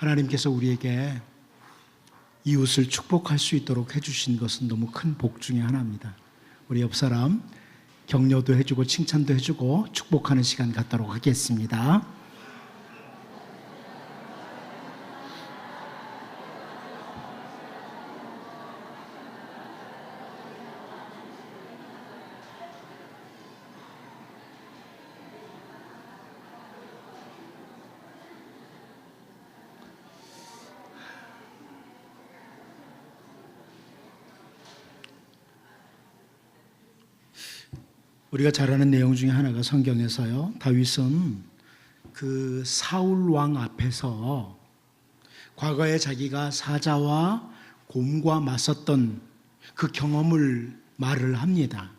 하나님께서 우리에게 이웃을 축복할 수 있도록 해주신 것은 너무 큰 복 중에 하나입니다. 우리 옆 사람 격려도 해주고 칭찬도 해주고 축복하는 시간 갖도록 하겠습니다. 우리가 잘 아는 내용 중에 하나가 성경에서요, 다윗은 그 사울 왕 앞에서 과거에 자기가 사자와 곰과 맞섰던 그 경험을 말을 합니다.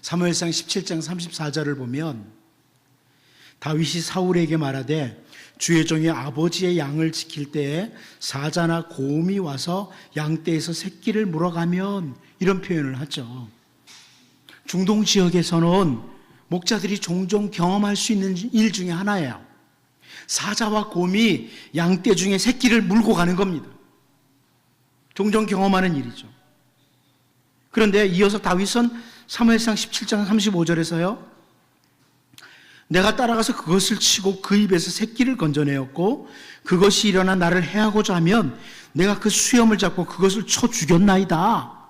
사무엘상 17장 34절을 보면 다윗이 사울에게 말하되 주의 종이 아버지의 양을 지킬 때에 사자나 곰이 와서 양떼에서 새끼를 물어가면, 이런 표현을 하죠. 중동 지역에서는 목자들이 종종 경험할 수 있는 일 중에 하나예요. 사자와 곰이 양떼 중에 새끼를 물고 가는 겁니다. 종종 경험하는 일이죠. 그런데 이어서 다윗은 사무엘상 17장 35절에서요, 내가 따라가서 그것을 치고 그 입에서 새끼를 건져내었고 그것이 일어나 나를 해하고자 하면 내가 그 수염을 잡고 그것을 쳐 죽였나이다,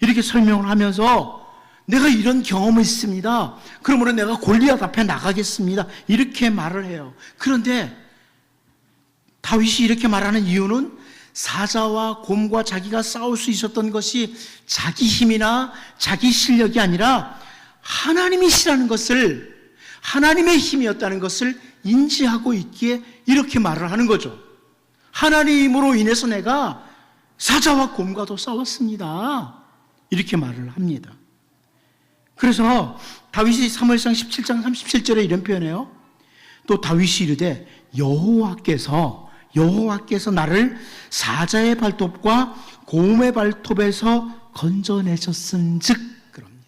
이렇게 설명을 하면서 내가 이런 경험이 있습니다, 그러므로 내가 골리앗 앞에 나가겠습니다, 이렇게 말을 해요. 그런데 다윗이 이렇게 말하는 이유는 사자와 곰과 자기가 싸울 수 있었던 것이 자기 힘이나 자기 실력이 아니라 하나님이시라는 것을, 하나님의 힘이었다는 것을 인지하고 있기에 이렇게 말을 하는 거죠. 하나님으로 인해서 내가 사자와 곰과도 싸웠습니다, 이렇게 말을 합니다. 그래서 다윗이 사무엘상 17장 37절에 이런 표현해요. 또 다윗이 이르되 여호와께서 나를 사자의 발톱과 곰의 발톱에서 건져내셨은즉, 그럽니다.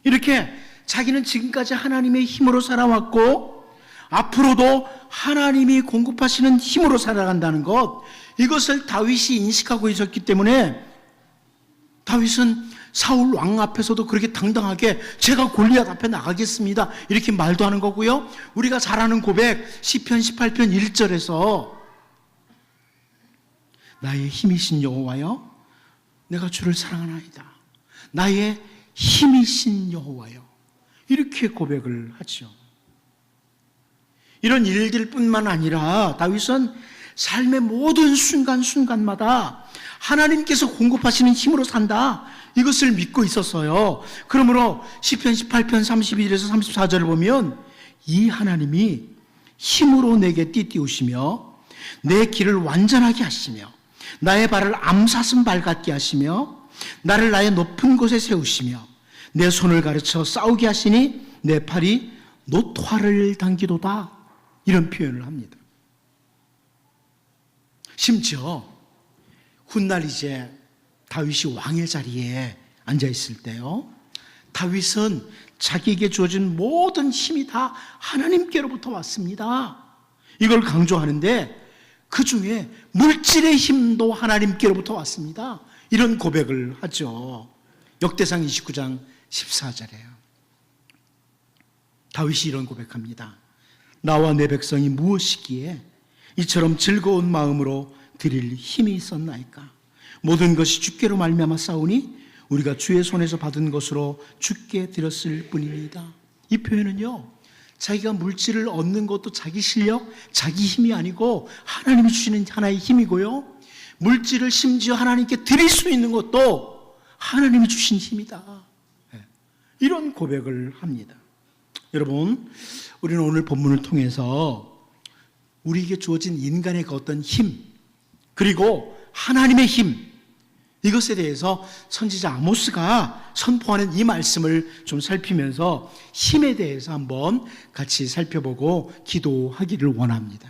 이렇게 자기는 지금까지 하나님의 힘으로 살아왔고 앞으로도 하나님이 공급하시는 힘으로 살아간다는 것, 이것을 다윗이 인식하고 있었기 때문에 다윗은 사울 왕 앞에서도 그렇게 당당하게 제가 골리앗 앞에 나가겠습니다, 이렇게 말도 하는 거고요. 우리가 잘 아는 고백 시편 18편 1절에서 나의 힘이신 여호와여 내가 주를 사랑하나이다, 나의 힘이신 여호와여, 이렇게 고백을 하죠. 이런 일들뿐만 아니라 다윗은 삶의 모든 순간순간마다 하나님께서 공급하시는 힘으로 산다, 이것을 믿고 있었어요. 그러므로 시편 18편 31에서 34절을 보면 이 하나님이 힘으로 내게 띠띠우시며 내 길을 완전하게 하시며 나의 발을 암사슴 발 같게 하시며 나를 나의 높은 곳에 세우시며 내 손을 가르쳐 싸우게 하시니 내 팔이 노토화를 당기도다, 이런 표현을 합니다. 심지어 훗날 이제 다윗이 왕의 자리에 앉아있을 때요, 다윗은 자기에게 주어진 모든 힘이 다 하나님께로부터 왔습니다, 이걸 강조하는데 그 중에 물질의 힘도 하나님께로부터 왔습니다, 이런 고백을 하죠. 역대상 29장 14절에요. 다윗이 이런 고백합니다. 나와 내 백성이 무엇이기에 이처럼 즐거운 마음으로 드릴 힘이 있었나이까? 모든 것이 주께로 말미암아 싸우니 우리가 주의 손에서 받은 것으로 주께 드렸을 뿐입니다. 이 표현은요, 자기가 물질을 얻는 것도 자기 실력, 자기 힘이 아니고 하나님이 주시는 하나의 힘이고요, 물질을 심지어 하나님께 드릴 수 있는 것도 하나님이 주신 힘이다, 이런 고백을 합니다. 여러분, 우리는 오늘 본문을 통해서 우리에게 주어진 인간의 그 어떤 힘, 그리고 하나님의 힘, 이것에 대해서 선지자 아모스가 선포하는 이 말씀을 좀 살피면서 힘에 대해서 한번 같이 살펴보고 기도하기를 원합니다.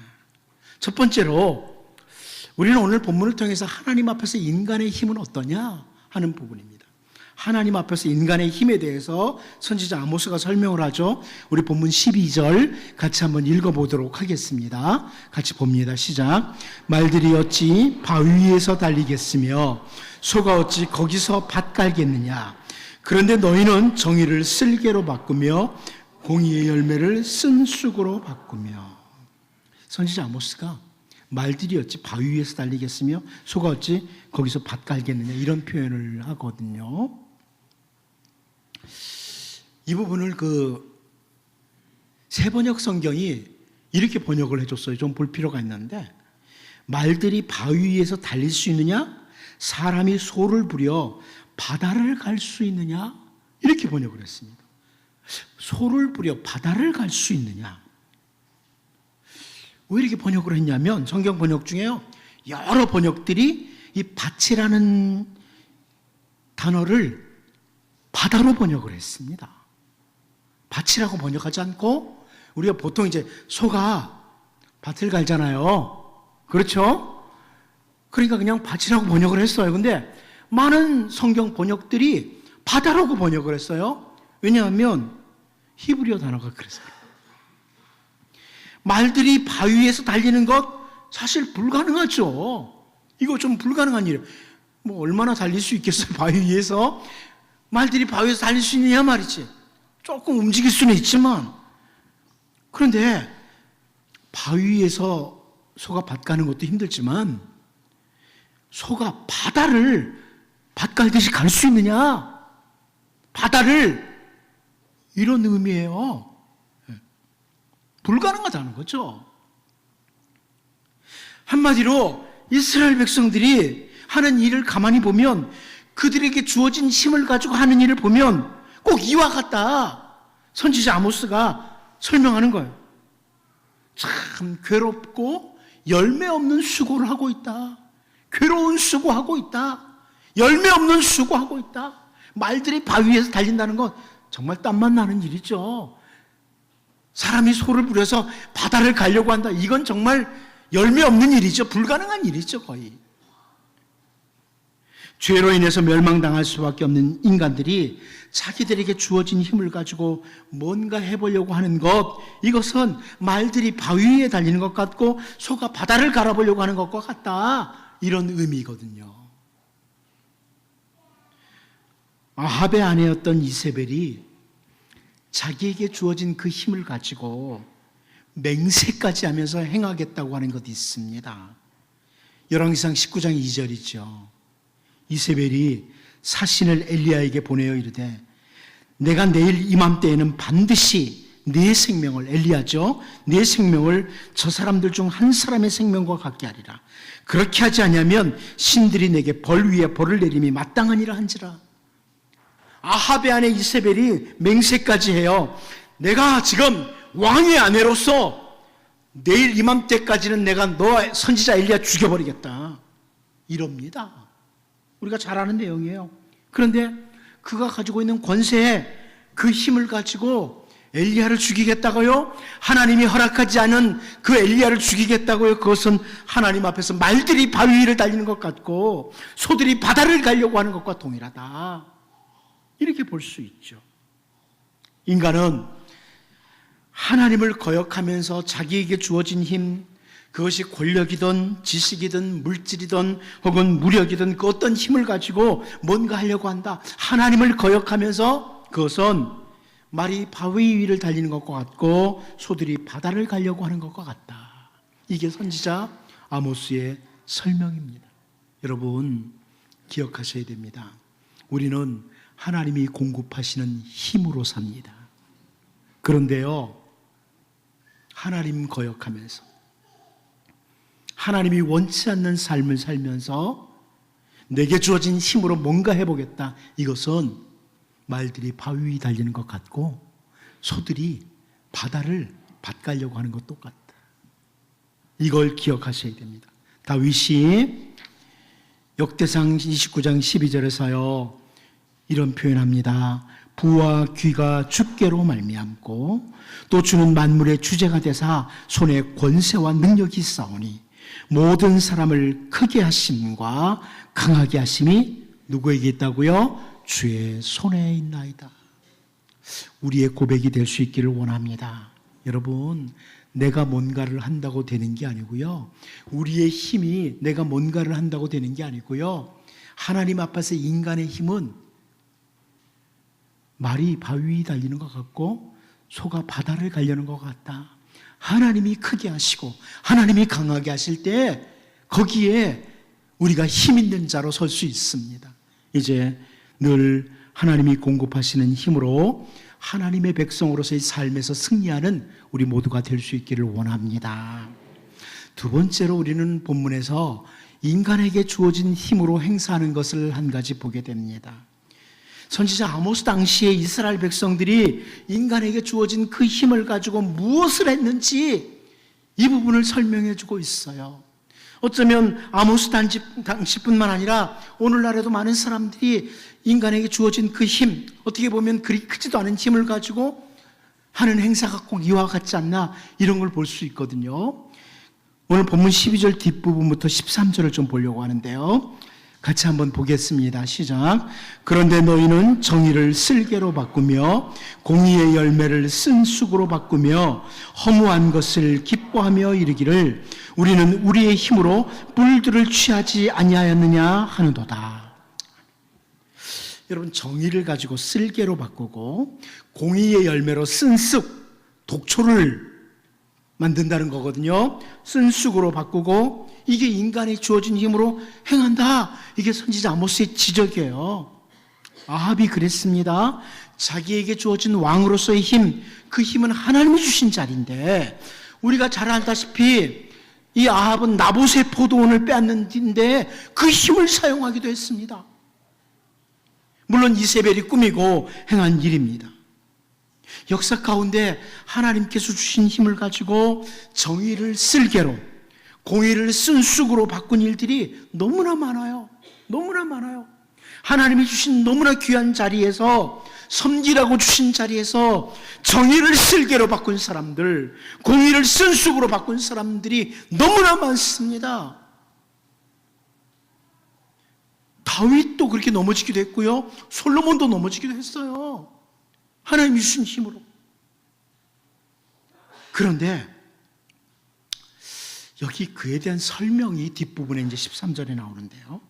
첫 번째로 우리는 오늘 본문을 통해서 하나님 앞에서 인간의 힘은 어떠냐 하는 부분입니다. 하나님 앞에서 인간의 힘에 대해서 선지자 아모스가 설명을 하죠. 우리 본문 12절 같이 한번 읽어보도록 하겠습니다. 같이 봅니다. 시작. 말들이 어찌 바위 위에서 달리겠으며 소가 어찌 거기서 밭 갈겠느냐. 그런데 너희는 정의를 쓸개로 바꾸며 공의의 열매를 쓴쑥으로 바꾸며. 선지자 아모스가 말들이 어찌 바위 위에서 달리겠으며 소가 어찌 거기서 밭 갈겠느냐 이런 표현을 하거든요. 이 부분을 세번역 성경이 이렇게 번역을 해줬어요. 좀 볼 필요가 있는데, 말들이 바위 위에서 달릴 수 있느냐? 사람이 소를 부려 바다를 갈 수 있느냐? 이렇게 번역을 했습니다. 소를 부려 바다를 갈 수 있느냐? 왜 이렇게 번역을 했냐면 성경 번역 중에요, 여러 번역들이 이 밭이라는 단어를 바다로 번역을 했습니다. 밭이라고 번역하지 않고, 우리가 보통 이제 소가 밭을 갈잖아요. 그렇죠? 그러니까 그냥 밭이라고 번역을 했어요. 근데 많은 성경 번역들이 바다라고 번역을 했어요. 왜냐하면 히브리어 단어가 그래서요. 말들이 바위 위에서 달리는 것 사실 불가능하죠. 이거 좀 불가능한 일이에요. 뭐 얼마나 달릴 수 있겠어요, 바위 위에서? 말들이 바위 위에서 달릴 수 있느냐 말이지. 조금 움직일 수는 있지만, 그런데 바위 위에서 소가 밭 가는 것도 힘들지만 소가 바다를 밭 갈듯이 갈 수 있느냐? 바다를, 이런 의미예요. 불가능하다는 거죠. 한마디로 이스라엘 백성들이 하는 일을 가만히 보면, 그들에게 주어진 힘을 가지고 하는 일을 보면 꼭 이와 같다, 선지자 아모스가 설명하는 거예요. 참 괴롭고 열매 없는 수고를 하고 있다. 괴로운 수고하고 있다. 열매 없는 수고하고 있다. 말들이 바위 위에서 달린다는 건 정말 땀만 나는 일이죠. 사람이 소를 부려서 바다를 가려고 한다. 이건 정말 열매 없는 일이죠. 불가능한 일이죠, 거의. 죄로 인해서 멸망당할 수밖에 없는 인간들이 자기들에게 주어진 힘을 가지고 뭔가 해보려고 하는 것, 이것은 말들이 바위 위에 달리는 것 같고 소가 바다를 갈아보려고 하는 것과 같다, 이런 의미거든요. 아합의 아내였던 이세벨이 자기에게 주어진 그 힘을 가지고 맹세까지 하면서 행하겠다고 하는 것이 있습니다. 열왕기상 19장 2절이죠. 이세벨이 사신을 엘리야에게 보내어 이르되, 내가 내일 이맘때에는 반드시 네 생명을, 엘리야죠, 네 생명을 저 사람들 중 한 사람의 생명과 같게 하리라. 그렇게 하지 않으면 신들이 내게 벌 위에 벌을 내림이 마땅하니라 한지라. 아합의 아내 이세벨이 맹세까지 해요. 내가 지금 왕의 아내로서 내일 이맘때까지는 내가 너 선지자 엘리야 죽여버리겠다, 이럽니다. 우리가 잘 아는 내용이에요. 그런데 그가 가지고 있는 권세에 그 힘을 가지고 엘리야를 죽이겠다고요? 하나님이 허락하지 않은 그 엘리야를 죽이겠다고요? 그것은 하나님 앞에서 말들이 바위 위를 달리는 것 같고 소들이 바다를 가려고 하는 것과 동일하다, 이렇게 볼 수 있죠. 인간은 하나님을 거역하면서 자기에게 주어진 힘, 그것이 권력이든 지식이든 물질이든 혹은 무력이든 그 어떤 힘을 가지고 뭔가 하려고 한다. 하나님을 거역하면서 그것은 말이 바위 위를 달리는 것과 같고 소들이 바다를 가려고 하는 것과 같다. 이게 선지자 아모스의 설명입니다. 여러분 기억하셔야 됩니다. 우리는 하나님이 공급하시는 힘으로 삽니다. 그런데요, 하나님 거역하면서 하나님이 원치 않는 삶을 살면서 내게 주어진 힘으로 뭔가 해보겠다, 이것은 말들이 바위 위에 달리는 것 같고 소들이 바다를 밭 가려고 하는 것 똑같다. 이걸 기억하셔야 됩니다. 다윗이 역대상 29장 12절에서요 이런 표현합니다. 부와 귀가 주께로 말미암고 또 주는 만물의 주제가 되사 손에 권세와 능력이 있사오니 모든 사람을 크게 하심과 강하게 하심이 누구에게 있다고요? 주의 손에 있나이다. 우리의 고백이 될 수 있기를 원합니다. 여러분, 내가 뭔가를 한다고 되는 게 아니고요. 우리의 힘이 내가 뭔가를 한다고 되는 게 아니고요. 하나님 앞에서 인간의 힘은 말이 바위 위에 달리는 것 같고 소가 바다를 가려는 것 같다. 하나님이 크게 하시고 하나님이 강하게 하실 때 거기에 우리가 힘 있는 자로 설 수 있습니다. 이제 늘 하나님이 공급하시는 힘으로 하나님의 백성으로서의 삶에서 승리하는 우리 모두가 될 수 있기를 원합니다. 두 번째로 우리는 본문에서 인간에게 주어진 힘으로 행사하는 것을 한 가지 보게 됩니다. 선지자 아모스 당시에 이스라엘 백성들이 인간에게 주어진 그 힘을 가지고 무엇을 했는지 이 부분을 설명해 주고 있어요. 어쩌면 아모스 당시뿐만 아니라 오늘날에도 많은 사람들이 인간에게 주어진 그 힘, 어떻게 보면 그리 크지도 않은 힘을 가지고 하는 행사가 꼭 이와 같지 않나, 이런 걸 볼 수 있거든요. 오늘 본문 12절 뒷부분부터 13절을 좀 보려고 하는데요. 같이 한번 보겠습니다. 시작. 그런데 너희는 정의를 쓸개로 바꾸며 공의의 열매를 쓴쑥으로 바꾸며 허무한 것을 기뻐하며 이르기를 우리는 우리의 힘으로 뿔들을 취하지 아니하였느냐 하는도다. 여러분, 정의를 가지고 쓸개로 바꾸고 공의의 열매로 쓴쑥, 독초를 만든다는 거거든요. 쓴쑥으로 바꾸고 이게 인간이 주어진 힘으로 행한다. 이게 선지자 아모스의 지적이에요. 아합이 그랬습니다. 자기에게 주어진 왕으로서의 힘, 그 힘은 하나님이 주신 자리인데 우리가 잘 알다시피 이 아합은 나봇의 포도원을 빼앗는 뒤인데 그 힘을 사용하기도 했습니다. 물론 이세벨이 꾸미고 행한 일입니다. 역사 가운데 하나님께서 주신 힘을 가지고 정의를 쓸개로, 공의를 쓴쑥으로 바꾼 일들이 너무나 많아요. 너무나 많아요. 하나님이 주신 너무나 귀한 자리에서, 섬기라고 주신 자리에서 정의를 쓸개로 바꾼 사람들, 공의를 쓴쑥으로 바꾼 사람들이 너무나 많습니다. 다윗도 그렇게 넘어지기도 했고요. 솔로몬도 넘어지기도 했어요. 하나님이 주신 힘으로. 그런데 여기 그에 대한 설명이 뒷부분에 이제 13절에 나오는데요.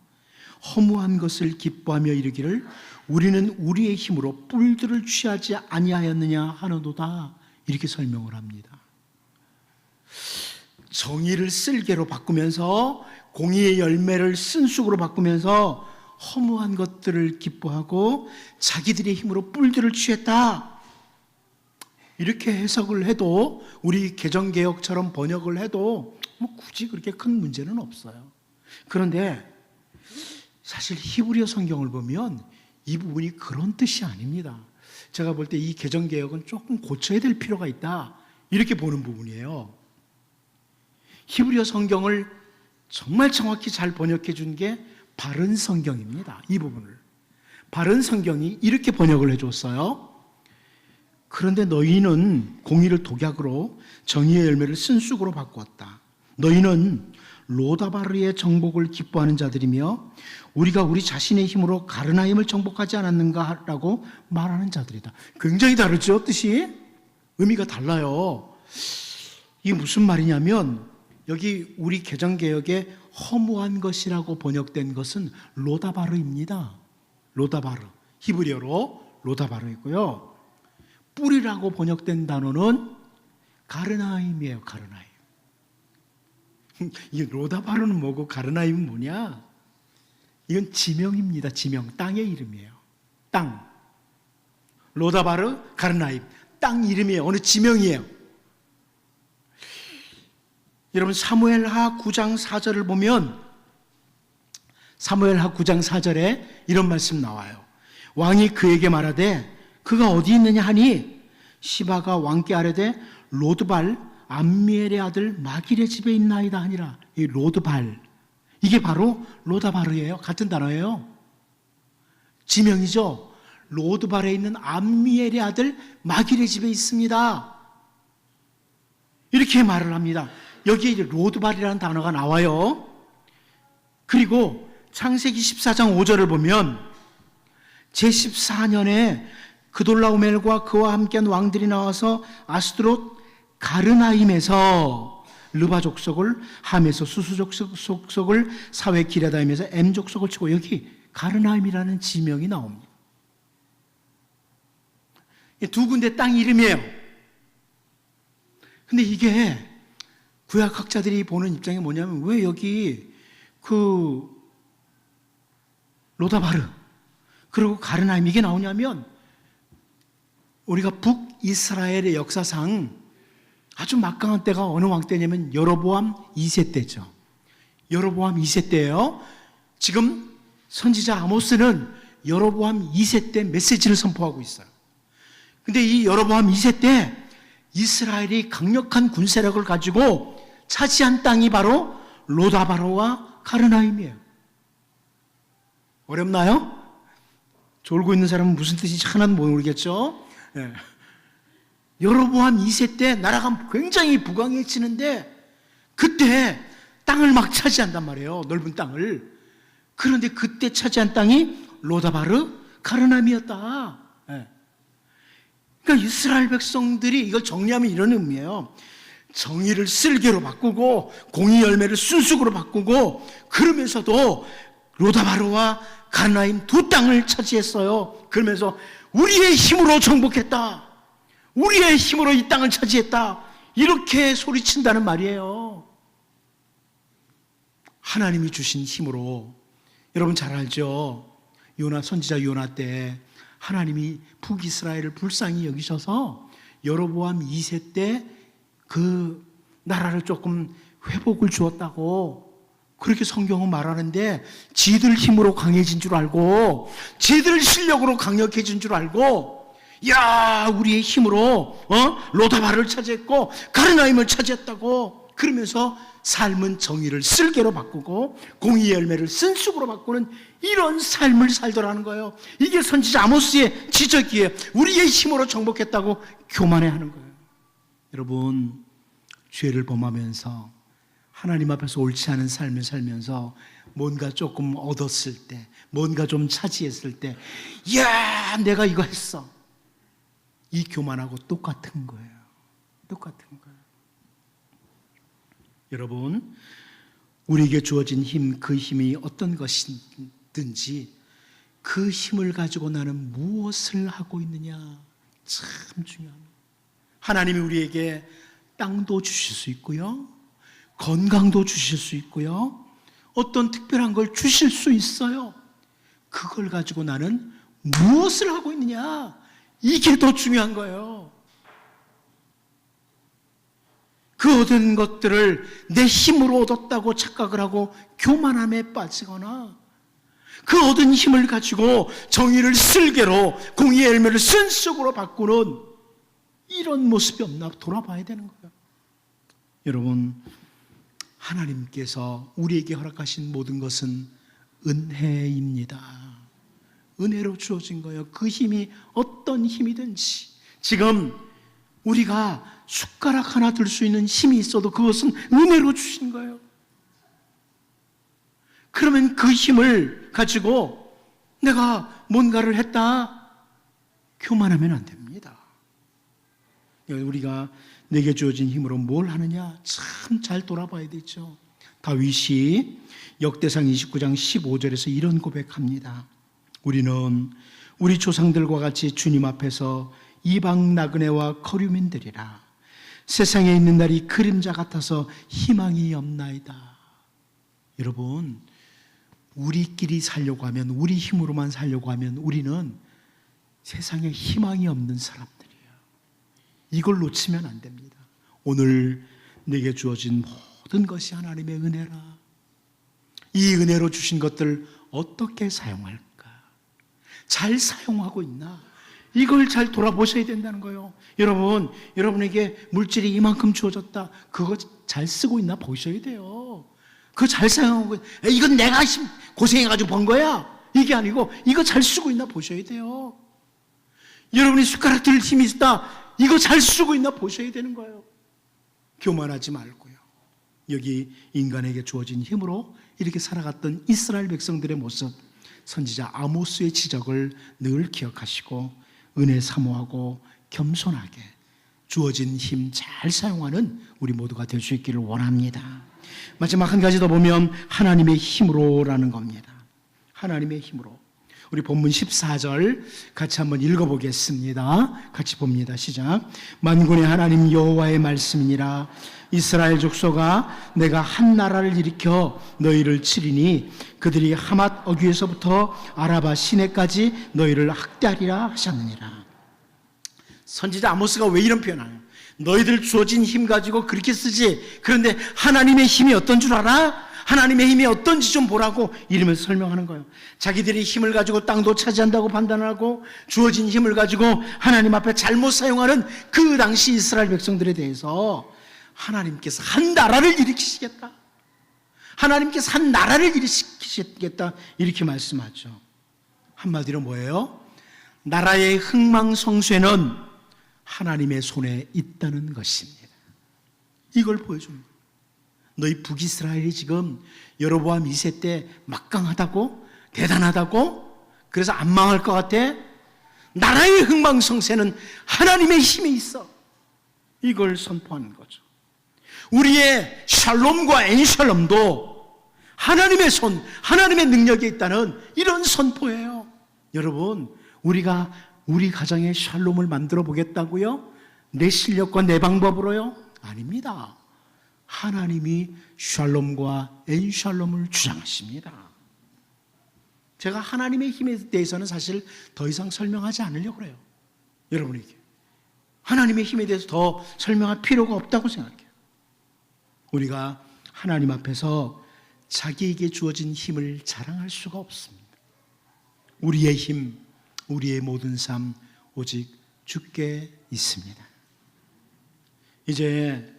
허무한 것을 기뻐하며 이르기를 우리는 우리의 힘으로 뿔들을 취하지 아니하였느냐 하는도다. 이렇게 설명을 합니다. 정의를 쓸개로 바꾸면서 공의의 열매를 쓴쑥으로 바꾸면서 허무한 것들을 기뻐하고 자기들의 힘으로 뿔들을 취했다. 이렇게 해석을 해도, 우리 개정개혁처럼 번역을 해도 뭐 굳이 그렇게 큰 문제는 없어요. 그런데 사실 히브리어 성경을 보면 이 부분이 그런 뜻이 아닙니다. 제가 볼 때 이 개정개혁은 조금 고쳐야 될 필요가 있다, 이렇게 보는 부분이에요. 히브리어 성경을 정말 정확히 잘 번역해 준 게 바른 성경입니다. 이 부분을 바른 성경이 이렇게 번역을 해줬어요. 그런데 너희는 공의를 독약으로 정의의 열매를 쓴쑥으로 바꾸었다. 너희는 로다바르의 정복을 기뻐하는 자들이며 우리가 우리 자신의 힘으로 가르나임을 정복하지 않았는가 라고 말하는 자들이다. 굉장히 다르죠, 뜻이? 의미가 달라요. 이게 무슨 말이냐면, 여기 우리 개정개혁에 허무한 것이라고 번역된 것은 로다바르입니다. 로다바르, 히브리어로 로다바르이고요. 뿔이라고 번역된 단어는 가르나임이에요. 가르나임. 이 로다바르는 뭐고 가르나임은 뭐냐? 이건 지명입니다. 지명, 땅의 이름이에요. 땅. 로다바르, 가르나임, 땅 이름이에요. 어느 지명이에요. 여러분, 사무엘하 9장 4절을 보면 사무엘하 9장 4절에 이런 말씀 나와요. 왕이 그에게 말하되 그가 어디 있느냐 하니 시바가 왕께 아뢰되 로드발 암미엘의 아들 마길의 집에 있나이다 하니라. 이 로드발, 이게 바로 로다바르예요. 같은 단어예요. 지명이죠. 로드발에 있는 암미엘의 아들 마길의 집에 있습니다. 이렇게 말을 합니다. 여기에 이제 로드발이라는 단어가 나와요. 그리고 창세기 14장 5절을 보면 제14년에 그돌라오멜과 그와 함께한 왕들이 나와서 아스드롯 가르나임에서 르바 족속을, 함에서 수수 족속을, 사회 기레다임에서 엠 족속을 치고 여기 가르나임이라는 지명이 나옵니다. 두 군데 땅 이름이에요. 근데 이게 구약학자들이 보는 입장이 뭐냐면, 왜 여기 로다바르 그리고 가르나임 이게 나오냐면, 우리가 북이스라엘의 역사상 아주 막강한 때가 어느 왕 때냐면 여로보암 2세 때죠. 여로보암 2세 때예요. 지금 선지자 아모스는 여로보암 2세 때 메시지를 선포하고 있어요. 근데 이 여로보암 2세 때 이스라엘이 강력한 군세력을 가지고 차지한 땅이 바로 로다바로와 가르나임이에요. 어렵나요? 졸고 있는 사람은 무슨 뜻인지 하나도 모르겠죠? 예. 여로보암 2세 때 나라가 굉장히 부강해지는데 그때 땅을 막 차지한단 말이에요. 넓은 땅을. 그런데 그때 차지한 땅이 로다바르 가르나임이었다. 예. 그러니까 이스라엘 백성들이 이걸 정리하면 이런 의미예요. 정의를 쓸개로 바꾸고 공의 열매를 순숙으로 바꾸고, 그러면서도 로다바르와 가르나임 두 땅을 차지했어요. 그러면서 우리의 힘으로 정복했다, 우리의 힘으로 이 땅을 차지했다, 이렇게 소리친다는 말이에요. 하나님이 주신 힘으로. 여러분 잘 알죠? 선지자 요나 때 하나님이 북이스라엘을 불쌍히 여기셔서 여로보암 2세 때 그 나라를 조금 회복을 주었다고 그렇게 성경은 말하는데, 지들 힘으로 강해진 줄 알고, 지들 실력으로 강력해진 줄 알고, 야, 우리의 힘으로 로다바를 차지했고 가르나임을 차지했다고 그러면서 삶은 정의를 쓸개로 바꾸고 공의의 열매를 쓴쑥으로 바꾸는 이런 삶을 살더라는 거예요. 이게 선지자 아모스의 지적이에요. 우리의 힘으로 정복했다고 교만해하는 거예요. 여러분, 죄를 범하면서 하나님 앞에서 옳지 않은 삶을 살면서 뭔가 조금 얻었을 때, 뭔가 좀 차지했을 때, 야, 내가 이거 했어, 이 교만하고 똑같은 거예요. 똑같은 거예요. 여러분, 우리에게 주어진 힘, 그 힘이 어떤 것이든지 그 힘을 가지고 나는 무엇을 하고 있느냐, 참 중요합니다. 하나님이 우리에게 땅도 주실 수 있고요, 건강도 주실 수 있고요, 어떤 특별한 걸 주실 수 있어요. 그걸 가지고 나는 무엇을 하고 있느냐, 이게 더 중요한 거예요. 그 얻은 것들을 내 힘으로 얻었다고 착각을 하고 교만함에 빠지거나, 그 얻은 힘을 가지고 정의를 쓸개로 공의의 열매를 쓴쑥으로 바꾸는 이런 모습이 없나 돌아봐야 되는 거예요. 여러분, 하나님께서 우리에게 허락하신 모든 것은 은혜입니다. 은혜로 주어진 거예요. 그 힘이 어떤 힘이든지. 지금 우리가 숟가락 하나 들 수 있는 힘이 있어도 그것은 은혜로 주신 거예요. 그러면 그 힘을 가지고 내가 뭔가를 했다, 교만하면 안 됩니다. 우리가 내게 주어진 힘으로 뭘 하느냐 참 잘 돌아봐야 되죠. 다윗이 역대상 29장 15절에서 이런 고백합니다. 우리는 우리 조상들과 같이 주님 앞에서 이방 나그네와 거류민들이라. 세상에 있는 날이 그림자 같아서 희망이 없나이다. 여러분, 우리끼리 살려고 하면, 우리 힘으로만 살려고 하면 우리는 세상에 희망이 없는 사람들이에요. 이걸 놓치면 안 됩니다. 오늘 내게 주어진 모든 것이 하나님의 은혜라. 이 은혜로 주신 것들 어떻게 사용할까? 잘 사용하고 있나? 이걸 잘 돌아보셔야 된다는 거예요. 여러분, 여러분에게 물질이 이만큼 주어졌다, 그거 잘 쓰고 있나 보셔야 돼요. 그거 잘 사용하고, 이건 내가 고생해가지고 번 거야, 이게 아니고 이거 잘 쓰고 있나 보셔야 돼요. 여러분이 숟가락 들 힘이 있다, 이거 잘 쓰고 있나 보셔야 되는 거예요. 교만하지 말고요. 여기 인간에게 주어진 힘으로 이렇게 살아갔던 이스라엘 백성들의 모습, 선지자 아모스의 지적을 늘 기억하시고 은혜 사모하고 겸손하게 주어진 힘 잘 사용하는 우리 모두가 될 수 있기를 원합니다. 마지막 한 가지 더 보면 하나님의 힘으로라는 겁니다. 하나님의 힘으로. 우리 본문 14절 같이 한번 읽어보겠습니다. 같이 봅니다. 시작. 만군의 하나님 여호와의 말씀이니라. 이스라엘 족속아, 내가 한 나라를 일으켜 너희를 치리니 그들이 하맛 어귀에서부터 아라바 시내까지 너희를 학대하리라 하셨느니라. 선지자 아모스가 왜 이런 표현을 해요? 너희들 주어진 힘 가지고 그렇게 쓰지. 그런데 하나님의 힘이 어떤 줄 알아? 하나님의 힘이 어떤지 좀 보라고 이러면서 설명하는 거예요. 자기들이 힘을 가지고 땅도 차지한다고 판단하고 주어진 힘을 가지고 하나님 앞에 잘못 사용하는 그 당시 이스라엘 백성들에 대해서 하나님께서 한 나라를 일으키시겠다. 하나님께서 한 나라를 일으키시겠다. 이렇게 말씀하죠. 한마디로 뭐예요? 나라의 흥망성쇠는 하나님의 손에 있다는 것입니다. 이걸 보여줍니다. 너희 북이스라엘이 지금 여로보암 2세 때 막강하다고? 대단하다고? 그래서 안 망할 것 같아? 나라의 흥망성쇠는 하나님의 힘에 있어. 이걸 선포하는 거죠. 우리의 샬롬과 엔샬롬도 하나님의 손, 하나님의 능력이 있다는 이런 선포예요. 여러분, 우리가 우리 가정에 샬롬을 만들어 보겠다고요? 내 실력과 내 방법으로요? 아닙니다. 하나님이 샬롬과 엔샬롬을 주장하십니다. 제가 하나님의 힘에 대해서는 사실 더 이상 설명하지 않으려고 그래요. 여러분에게 하나님의 힘에 대해서 더 설명할 필요가 없다고 생각해요. 우리가 하나님 앞에서 자기에게 주어진 힘을 자랑할 수가 없습니다. 우리의 힘, 우리의 모든 삶 오직 주께 있습니다. 이제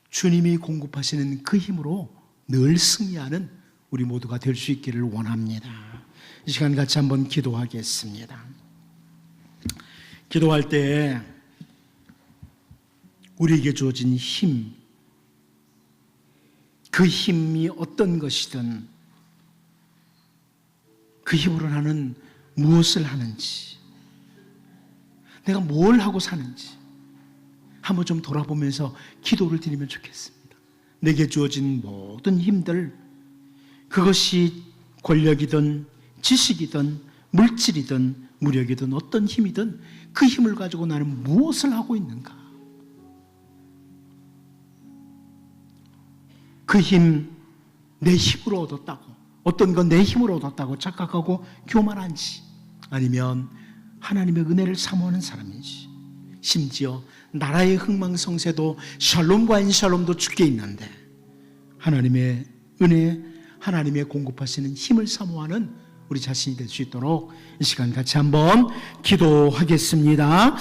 주님이 공급하시는 그 힘으로 늘 승리하는 우리 모두가 될 수 있기를 원합니다. 이 시간 같이 한번 기도하겠습니다. 기도할 때 우리에게 주어진 힘, 그 힘이 어떤 것이든 그 힘으로 나는 무엇을 하는지, 내가 뭘 하고 사는지 한번 좀 돌아보면서 기도를 드리면 좋겠습니다. 내게 주어진 모든 힘들, 그것이 권력이든 지식이든 물질이든 무력이든 어떤 힘이든 그 힘을 가지고 나는 무엇을 하고 있는가? 그 힘, 내 힘으로 얻었다고, 어떤 건 내 힘으로 얻었다고 착각하고 교만한지, 아니면 하나님의 은혜를 사모하는 사람인지, 심지어 나라의 흥망성쇠도 샬롬과 엔샬롬도 주께 있는데 하나님의 은혜, 하나님의 공급하시는 힘을 사모하는 우리 자신이 될 수 있도록 이 시간 같이 한번 기도하겠습니다.